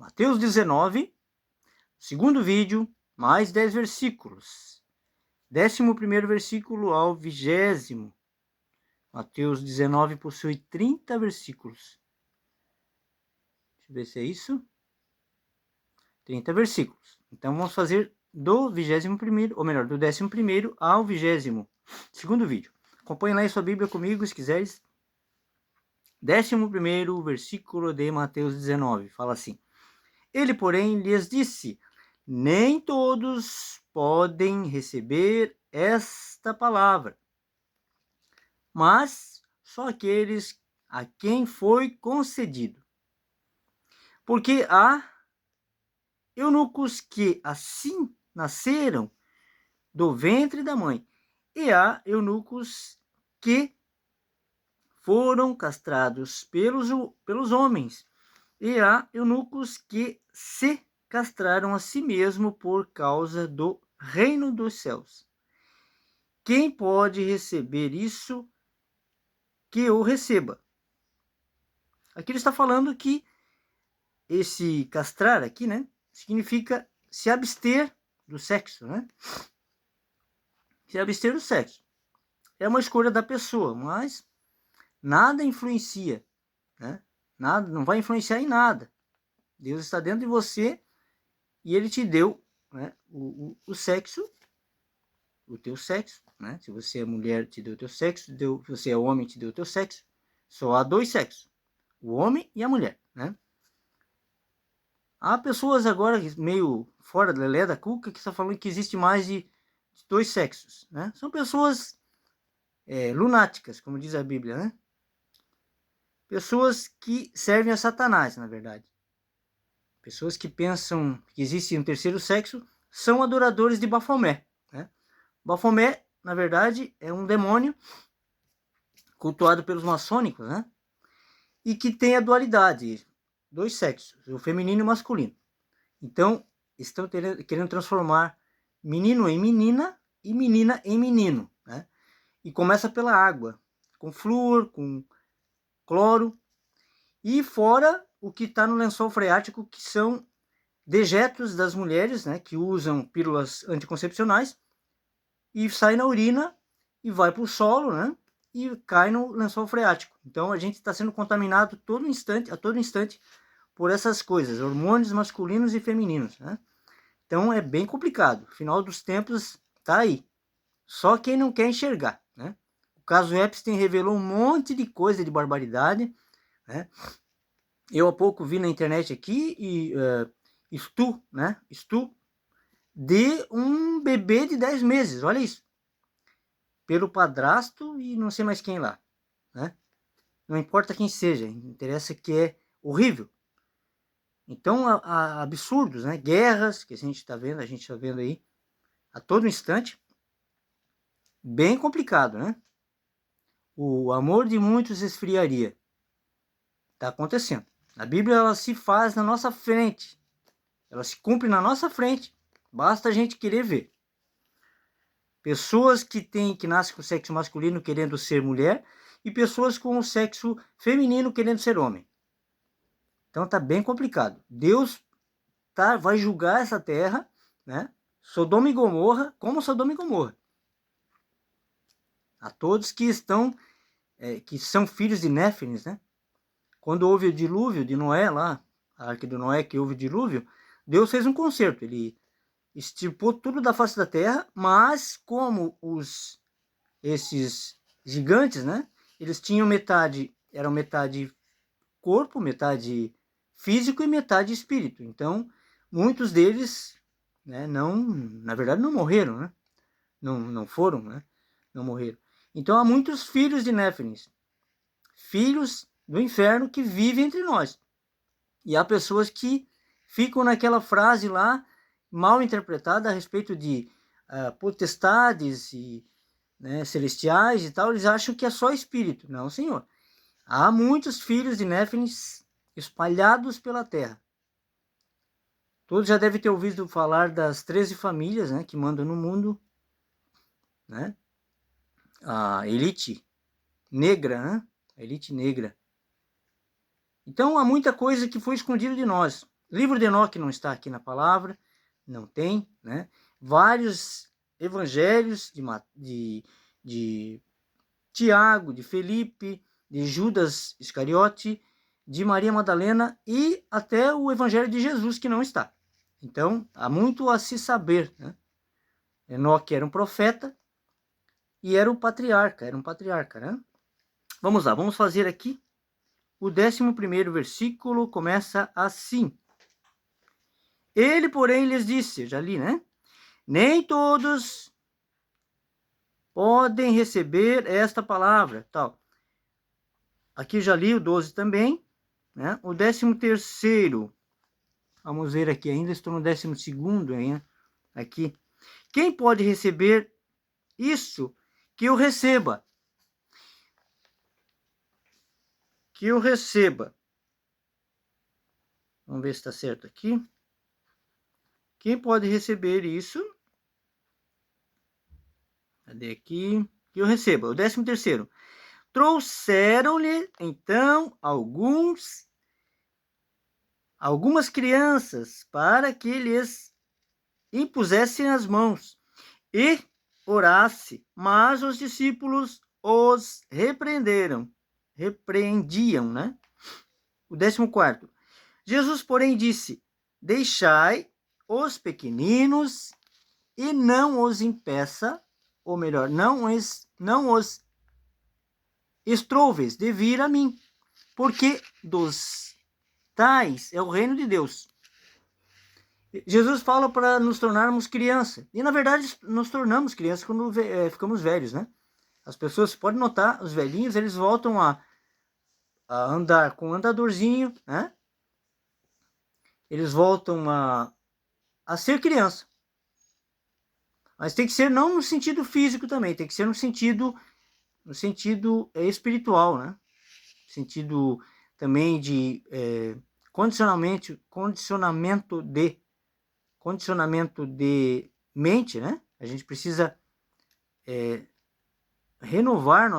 Mateus 19, segundo vídeo, mais 10 versículos. 11º versículo ao 20º. Mateus 19 possui 30 versículos. Deixa eu ver se é isso. 30 versículos. Então vamos fazer do 21º, ou melhor, do 11º ao 20º. Segundo vídeo. Acompanhe lá em sua Bíblia comigo, se quiseres. 11º versículo de Mateus 19. Fala assim: Ele, porém, lhes disse: nem todos podem receber esta palavra, mas só aqueles a quem foi concedido. Porque há eunucos que assim nasceram do ventre da mãe, e há eunucos que foram castrados pelos homens, e há eunucos que se castraram a si mesmo por causa do reino dos céus. Quem pode receber isso, que o receba. Aqui ele está falando que esse castrar aqui, né, significa se abster do sexo, né? Se abster do sexo. É uma escolha da pessoa, mas nada influencia, né? Nada, não vai influenciar em nada. Deus está dentro de você e ele te deu, né, o sexo, o teu sexo, né? Se você é mulher, te deu o teu sexo, se você é homem, te deu o teu sexo. Só há dois sexos, o homem e a mulher, né? Há pessoas agora meio fora da lelé da cuca que estão falando que existe mais de dois sexos, né? São pessoas lunáticas, como diz a Bíblia, né? Pessoas que servem a Satanás, na verdade. Pessoas que pensam que existe um terceiro sexo são adoradores de Bafomé, né? Bafomé, na verdade, é um demônio cultuado pelos maçônicos, né? E que tem a dualidade, dois sexos, o feminino e o masculino. Então, estão querendo transformar menino em menina e menina em menino, né? E começa pela água, com flúor, com cloro, e fora o que está no lençol freático, que são dejetos das mulheres, né, que usam pílulas anticoncepcionais, e sai na urina e vai para o solo, né, e cai no lençol freático. Então a gente está sendo contaminado a todo instante por essas coisas, hormônios masculinos e femininos, né? Então é bem complicado. Final dos tempos está aí. Só quem não quer enxergar, né? O caso Epstein revelou um monte de coisa de barbaridade, né? Eu há pouco vi na internet aqui estupro de um bebê de 10 meses, olha isso. Pelo padrasto e não sei mais quem lá, né? Não importa quem seja, interessa que é horrível. Então, há absurdos, né? Guerras, que a gente está vendo aí a todo instante. Bem complicado, né? O amor de muitos esfriaria. Está acontecendo. A Bíblia, ela se faz na nossa frente. Ela se cumpre na nossa frente. Basta a gente querer ver. Pessoas que nascem com o sexo masculino querendo ser mulher e pessoas com o sexo feminino querendo ser homem. Então está bem complicado. Deus vai julgar essa terra, né? Sodoma e Gomorra, como Sodoma e Gomorra. A todos que que são filhos de Néfilis, né? Quando houve o dilúvio de Noé lá, a arca de Noé que houve o dilúvio, Deus fez um concerto. Ele extirpou tudo da face da terra, mas como esses gigantes, né? Eles tinham eram metade corpo, metade físico e metade espírito. Então, muitos deles, né, na verdade não morreram, né? Não foram, né? Não morreram. Então há muitos filhos de Néfilis, filhos do inferno que vivem entre nós. E há pessoas que ficam naquela frase lá, mal interpretada a respeito de potestades e, né, celestiais e tal. Eles acham que é só espírito. Não, senhor. Há muitos filhos de Néfilis espalhados pela terra. Todos já devem ter ouvido falar das 13 famílias, né, que mandam no mundo, né? A elite negra, né? A elite negra. Então há muita coisa que foi escondida de nós. Livro de Enoque não está aqui na palavra, não tem, né? Vários evangelhos de Tiago, de Felipe, de Judas Iscariote, de Maria Madalena e até o evangelho de Jesus que não está. Então, há muito a se saber, né? Enoque era um profeta e era um patriarca, né? Vamos lá, vamos fazer aqui o 11º versículo, começa assim. Ele, porém, lhes disse, eu já li, né? Nem todos podem receber esta palavra, tal. Aqui já li o 12 também, né? O 13º, vamos ver aqui, ainda estou no 12º, hein? Aqui. Quem pode receber isso? Que eu receba. Que eu receba. Vamos ver se está certo aqui. Quem pode receber isso? Cadê aqui? Que eu receba. O 13º. Trouxeram-lhe, então, algumas crianças para que lhes impusessem as mãos e orasse, mas os discípulos os repreendiam, né? O 14º. Jesus, porém, disse, deixai os pequeninos e não os impeça, ou melhor, não os estrouves de vir a mim, porque dos tais é o reino de Deus. Jesus fala para nos tornarmos criança. E, na verdade, nos tornamos crianças quando ficamos velhos, né? As pessoas, podem notar, os velhinhos, eles voltam a andar com um andadorzinho, né? Eles voltam a ser criança. Mas tem que ser não no sentido físico também, tem que ser no sentido espiritual, né? Sentido também de condicionamento de mente, né? A gente precisa renovar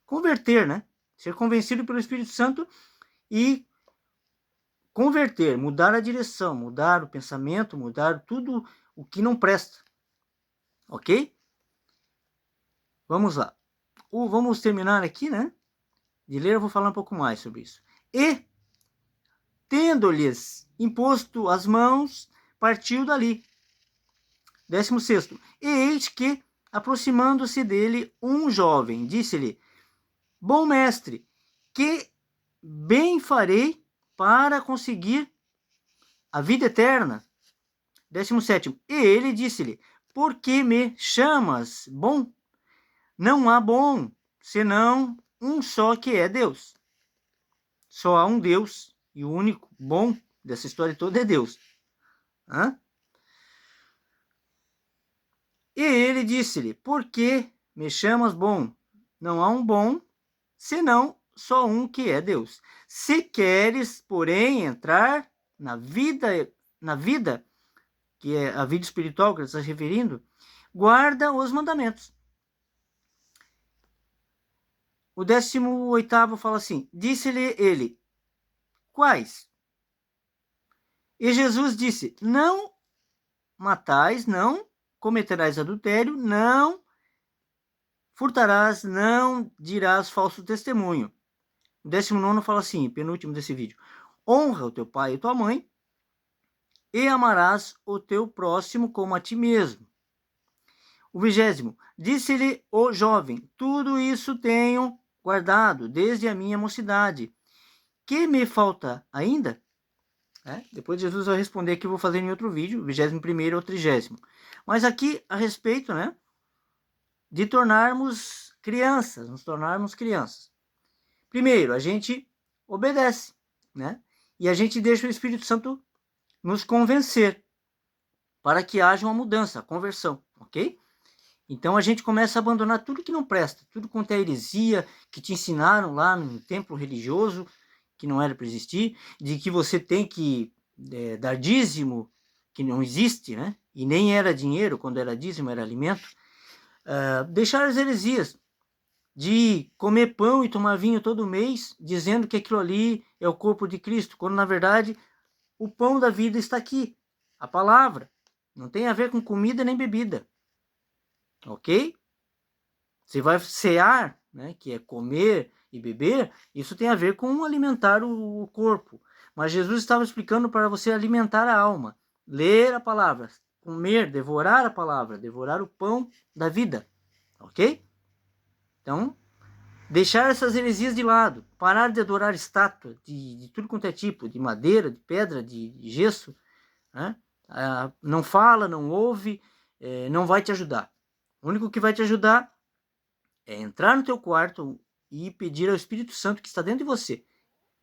converter, né? Ser convencido pelo Espírito Santo e converter, mudar a direção, mudar o pensamento, mudar tudo o que não presta. Ok? Vamos lá. Vamos terminar aqui, né? De ler, eu vou falar um pouco mais sobre isso. E, tendo-lhes imposto as mãos, partiu dali. 16º. E eis que, aproximando-se dele, um jovem disse-lhe, bom mestre, que bem farei para conseguir a vida eterna? 17º. E ele disse-lhe, por que me chamas bom? Não há bom, senão um só que é Deus. Só há um Deus, e o único bom dessa história toda é Deus. Hã? E ele disse-lhe, por que me chamas bom? Não há um bom, senão só um que é Deus. Se queres, porém, entrar na vida, que é a vida espiritual que ele está se referindo, guarda os mandamentos. O 18º fala assim, disse-lhe ele, quais? E Jesus disse, não matais, não cometerás adultério, não furtarás, não dirás falso testemunho. O 19º fala assim, penúltimo desse vídeo, honra o teu pai e tua mãe e amarás o teu próximo como a ti mesmo. O 20º, disse-lhe o jovem, tudo isso tenho guardado desde a minha mocidade. Que me falta ainda? Depois Jesus vai responder que eu vou fazer em outro vídeo, 21º ou 30º. Mas aqui a respeito, né, de nos tornarmos crianças. Primeiro, a gente obedece, né? E a gente deixa o Espírito Santo nos convencer para que haja uma mudança, a conversão, ok? Então a gente começa a abandonar tudo que não presta, tudo quanto é heresia que te ensinaram lá no templo religioso, que não era para existir, de que você tem que dar dízimo, que não existe, né? E nem era dinheiro, quando era dízimo, era alimento. Deixar as heresias, de comer pão e tomar vinho todo mês, dizendo que aquilo ali é o corpo de Cristo, quando na verdade o pão da vida está aqui, a palavra. Não tem a ver com comida nem bebida. Ok? Você vai cear, né, que é comer e beber, isso tem a ver com alimentar o corpo. Mas Jesus estava explicando para você alimentar a alma, ler a palavra, comer, devorar a palavra, devorar o pão da vida. Ok? Então, deixar essas heresias de lado, parar de adorar estátua de tudo quanto é tipo, de madeira, de pedra, de gesso, né? Não fala, não ouve, não vai te ajudar. O único que vai te ajudar é entrar no teu quarto e pedir ao Espírito Santo que está dentro de você.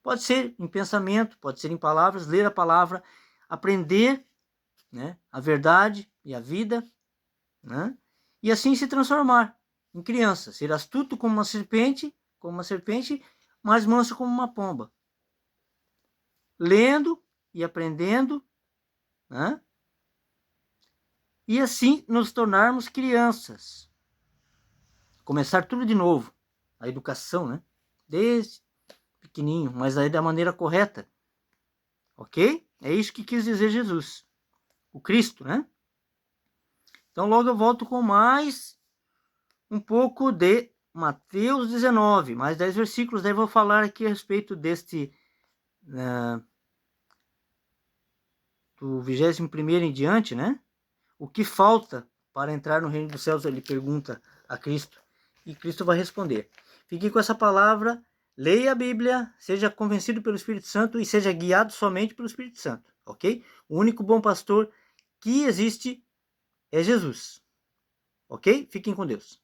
Pode ser em pensamento, pode ser em palavras, ler a palavra, aprender, né, a verdade e a vida, né, e assim se transformar em criança, ser astuto como uma serpente, mas manso como uma pomba. Lendo e aprendendo, né, e assim nos tornarmos crianças. Começar tudo de novo, a educação, né, desde pequenininho, mas aí da maneira correta. Ok? É isso que quis dizer Jesus. O Cristo, né? Então logo eu volto com mais um pouco de Mateus 19, mais 10 versículos. Daí eu vou falar aqui a respeito deste do 21º em diante, né? O que falta para entrar no reino dos céus? Ele pergunta a Cristo. E Cristo vai responder. Fique com essa palavra. Leia a Bíblia, seja convencido pelo Espírito Santo e seja guiado somente pelo Espírito Santo, ok? O único bom pastor que existe é Jesus, ok? Fiquem com Deus.